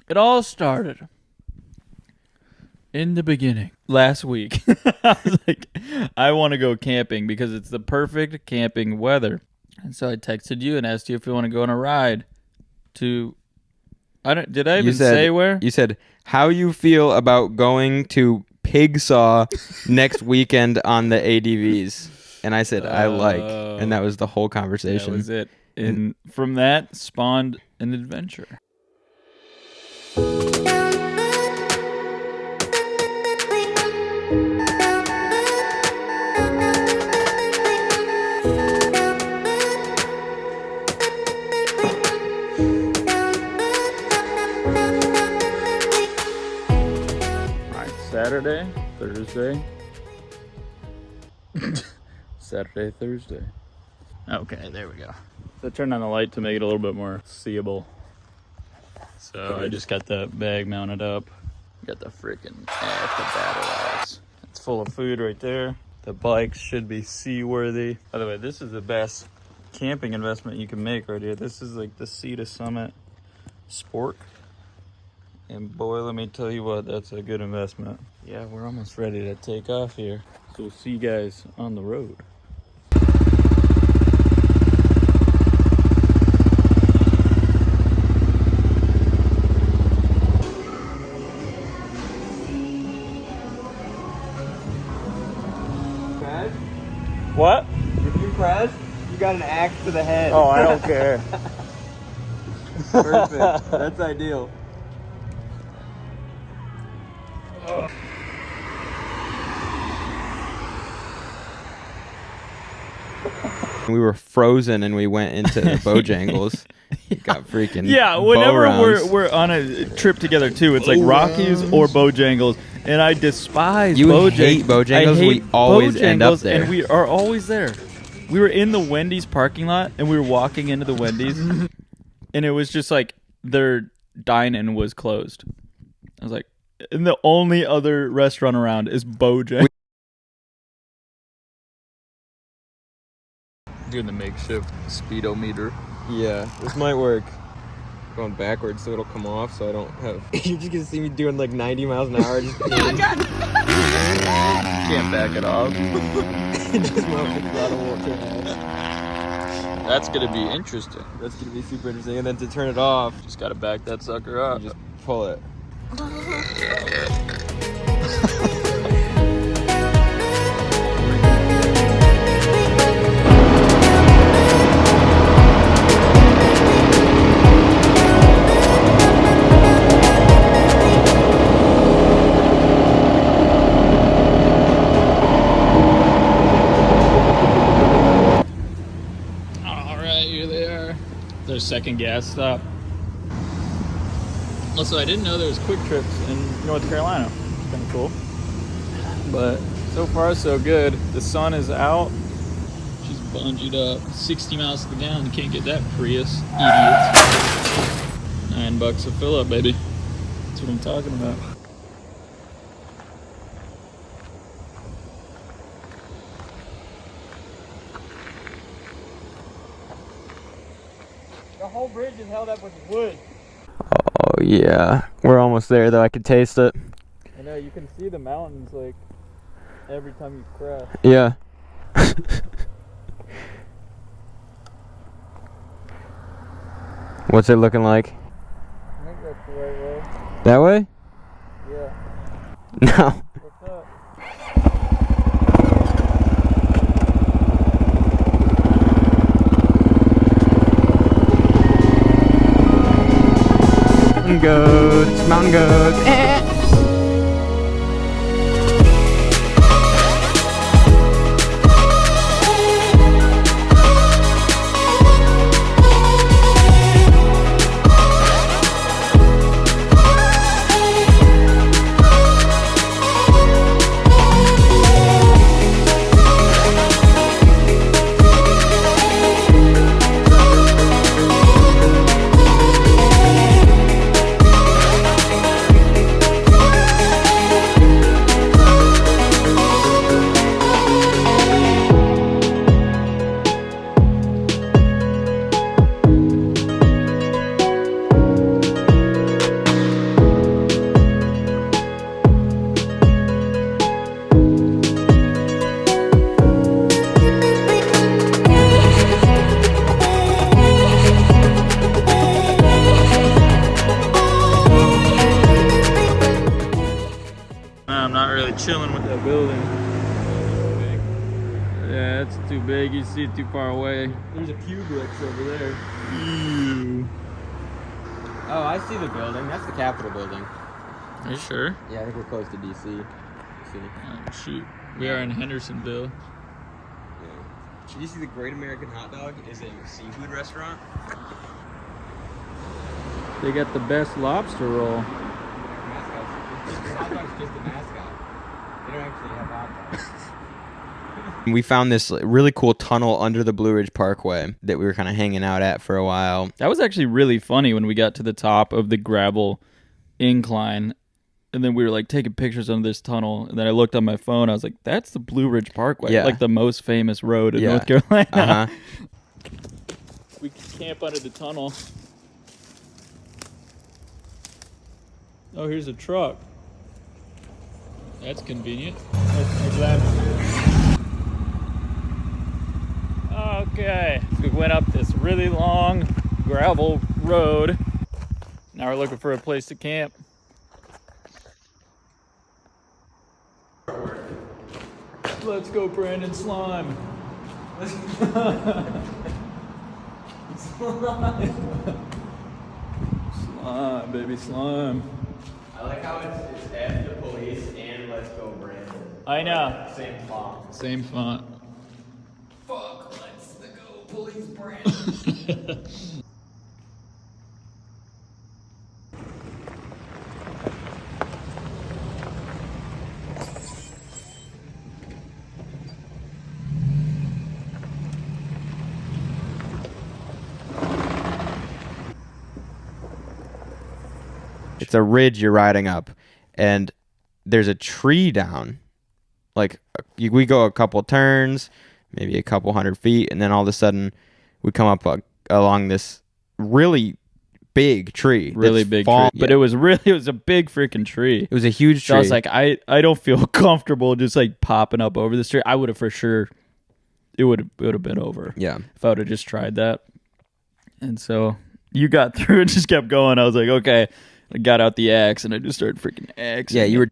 It all started in the beginning last week. I was like, I want to go camping because it's the perfect camping weather. And so I texted you and asked you if you want to go on a ride to... Did I even say where? You said, how you feel about going to Pig Saw next weekend on the ADVs. And I said, I like. And that was the whole conversation. That was it. And from that spawned an adventure. Saturday, Thursday. Saturday, Thursday. Okay, there we go. So I turned on the light to make it a little bit more seeable. So I just got the bag mounted up. Got the freaking battle axe. It's full of food right there. The bikes should be seaworthy. By the way, this is the best camping investment you can make right here. This is like the Sea to Summit Spork. And boy, let me tell you what, that's a good investment. Yeah, we're almost ready to take off here. So we'll see you guys on the road. Crash? What? If you crash, you got an axe to the head. Oh, I don't care. Perfect. That's ideal. We were frozen and we went into the Bojangles. Got freaking whenever we're on a trip together too, it's like Rockies or Bojangles, and I despise Bojangles. Hate Bojangles. We always end up there, and we are always there. We were in the Wendy's parking lot, and we were walking into the Wendy's, and it was just like their dine-in was closed. I was like, and the only other restaurant around is Bojangles. Doing the makeshift speedometer. Yeah, this might work. Going backwards so it'll come off so I don't have... You're just gonna see me doing like 90 miles an hour. Just Can't back it off. That's gonna be interesting. That's gonna be super interesting. And then to turn it off, Just gotta back that sucker up. you just pull it. Their second gas stop. Also, I didn't know there was Quick Trips in North Carolina. It's kind of cool. But so far, so good. The sun is out. She's bungeed up 60 miles to the gallon. You can't get that Prius, idiots. $9 a fill up, baby. That's what I'm talking about. The whole bridge is held up with wood. Oh yeah, we're almost there though. I can taste it. I know, you can see the mountains like every time you cross. Yeah. What's it looking like? I think that's the right way. That way? Yeah. No. What's up? Mountain goats. too big. You see it too far away. There's a Publix over there. Ew. Oh, I see the building. That's the Capitol building. Are you sure? Yeah, I think we're close to DC. See. Oh, shoot. We are in Hendersonville. Yeah. Did you see the Great American Hot Dog is a seafood restaurant? They got the best lobster roll. Hot dog's just a mascot. They don't actually have hot dogs. We found this really cool tunnel under the Blue Ridge Parkway that we were kind of hanging out at for a while. That was actually really funny when we got to the top of the gravel incline. And then we were like taking pictures under this tunnel. And then I looked on my phone. I was like, that's the Blue Ridge Parkway. Yeah. Like the most famous road in North Carolina. Uh-huh. We can camp under the tunnel. Oh, here's a truck. That's convenient. Okay, we went up this really long gravel road. Now we're looking for a place to camp. Let's go, Brandon Slime. Slime, baby, slime. I like how it's F the police and Let's Go Brandon. I know. Same font. Same font. Fuck, let's go police Brandon. It's a ridge you're riding up, and there's a tree down. Like, we go a couple turns, maybe a couple 100 feet, and then all of a sudden we come up along this really big tree. Really big tree. But it was a big freaking tree. It was a huge tree. So I was like, I don't feel comfortable just like popping up over this tree. I would have for sure, it would have been over. Yeah. If I would have just tried that. And so you got through and just kept going. I was like, okay. I got out the axe and I just started freaking axing. Yeah, you were.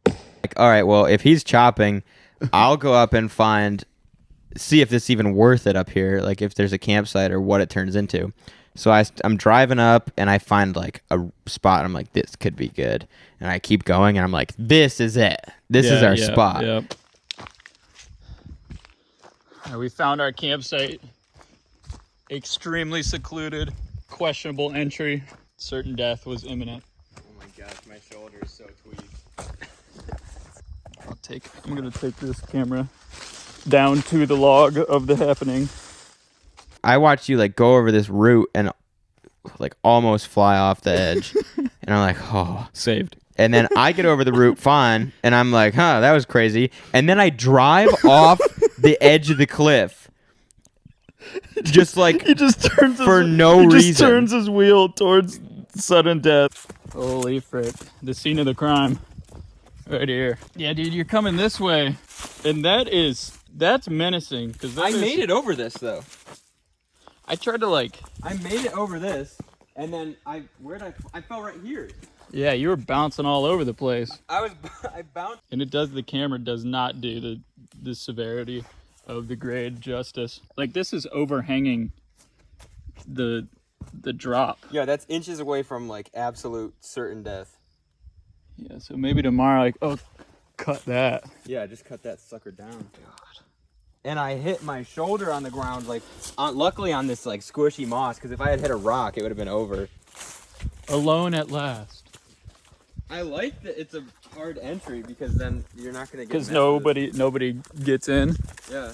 Like, all right, well, if he's chopping, I'll go up and see if this is even worth it up here, like if there's a campsite or what it turns into. So I'm driving up and I find like a spot and I'm like, this could be good. And I keep going and I'm like, this is it. This is our spot. Yep. We found our campsite. Extremely secluded, questionable entry. Certain death was imminent. Oh my gosh, my shoulder is so tweaked. I'm gonna take this camera down to the log of the happening. I watched you like go over this route and like almost fly off the edge. And I'm like, oh. Saved. And then I get over the route fine. And I'm like, that was crazy. And then I drive off the edge of the cliff. Just like he just turns for no reason. He just turns his wheel towards sudden death. Holy frick. The scene of the crime. Right here. Yeah, dude, you're coming this way. And that's menacing. I made it over this though. I tried to I made it over this, and then I fell right here. Yeah, you were bouncing all over the place. I bounced. And the camera does not do the severity of the grade justice. Like, this is overhanging the drop. Yeah, that's inches away from like absolute certain death. Yeah, so maybe tomorrow, cut that. Yeah, just cut that sucker down. God. And I hit my shoulder on the ground, luckily on this squishy moss, because if I had hit a rock, it would have been over. Alone at last. I like that it's a hard entry because then you're not gonna get. Because nobody gets in. Yeah.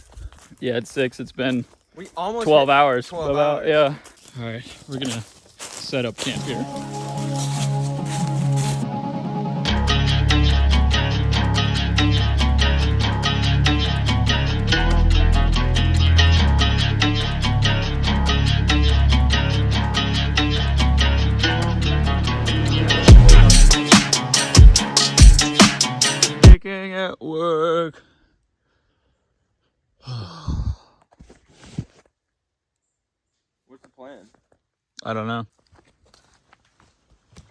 Yeah, it's 6. It's been we almost 12 hours. 12 hours. Yeah. All right, we're gonna set up camp here. At work. What's the plan? I don't know.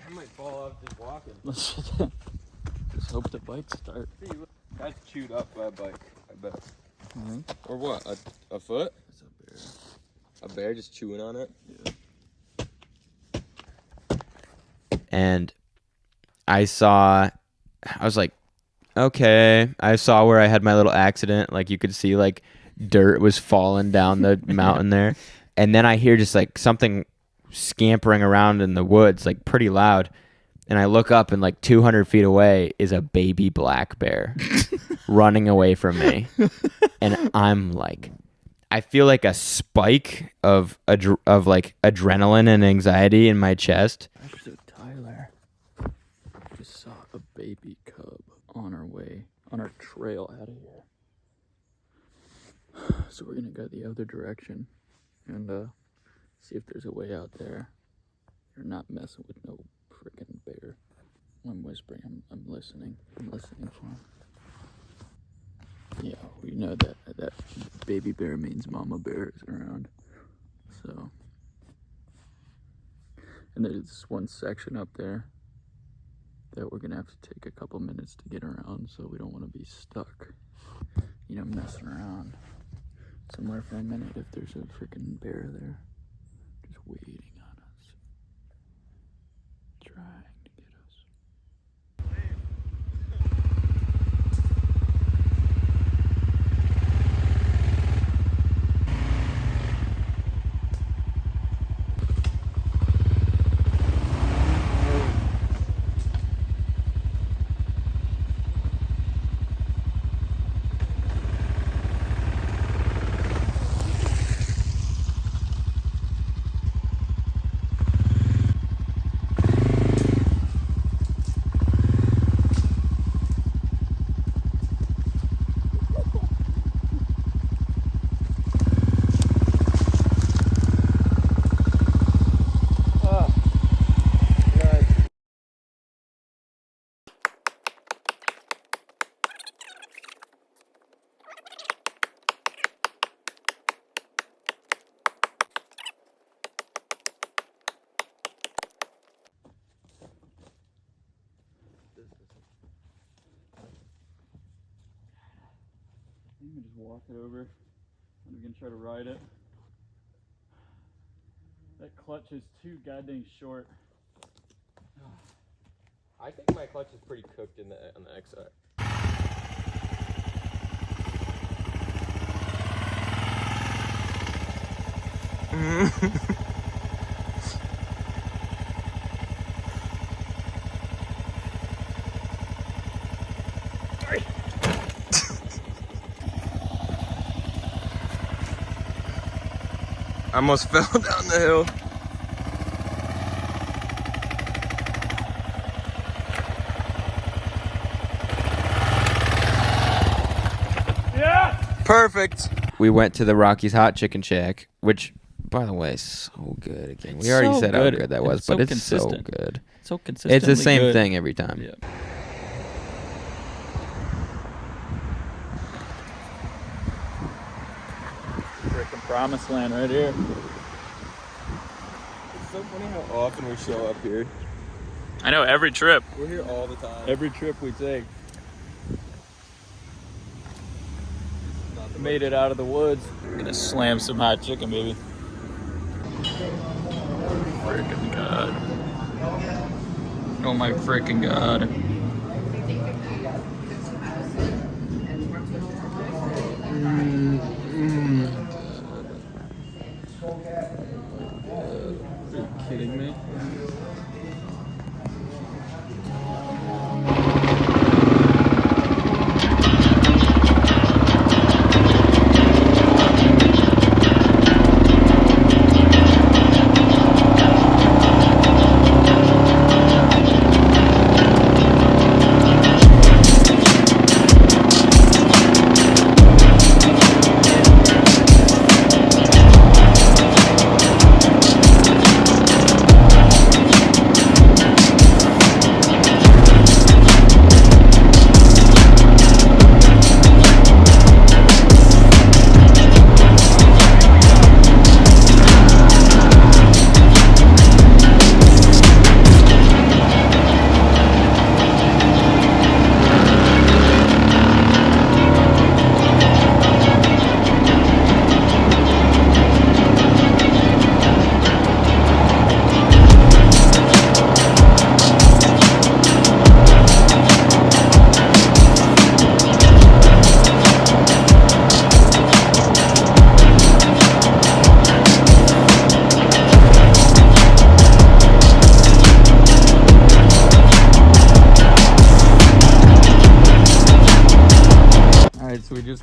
I might fall off just walking. Just hope the bike starts. That's chewed up by a bike, I bet. Mm-hmm. Or what? A foot? It's a bear. A bear just chewing on it? Yeah. And I was like, okay. I saw where I had my little accident. Like you could see like dirt was falling down the mountain there. And then I hear just like something scampering around in the woods, like pretty loud. And I look up and like 200 feet away is a baby black bear running away from me. And I'm like, I feel like a spike of like adrenaline and anxiety in my chest. So Tyler just saw a baby cub on our trail out of here. So we're gonna go the other direction and see if there's a way out there. You're not messing with no freaking bear. I'm whispering. I'm listening. I'm listening for him. Yeah, we know that baby bear means mama bear is around. So, and there's this one section up there that we're gonna have to take a couple minutes to get around, so we don't want to be stuck, messing around somewhere for a minute if there's a freaking bear there, just waiting on us, trying to get us. I'm gonna just walk it over. I'm gonna try to ride it. That clutch is too goddamn short. I think my clutch is pretty cooked on the XR. I almost fell down the hill. Yeah! Perfect. We went to the Rockies Hot Chicken Shack, which, by the way, is so good. Again, we already so said how good. good that was, It's but so it's so consistent. good. So consistent. It's the same thing every time. Yeah. Freaking promised land right here. It's so funny how often we show up here. I know, every trip. We're here all the time. Every trip we take. Made it out of the woods. Gonna slam some hot chicken, baby. Freaking God. Oh my freaking God. Are you kidding me?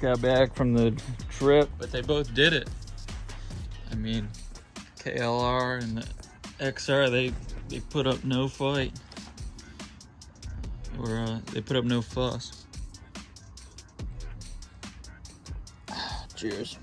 got back from the trip, but they both did it. I mean, KLR and the XR, they put up no fight. Or they put up no fuss. Cheers.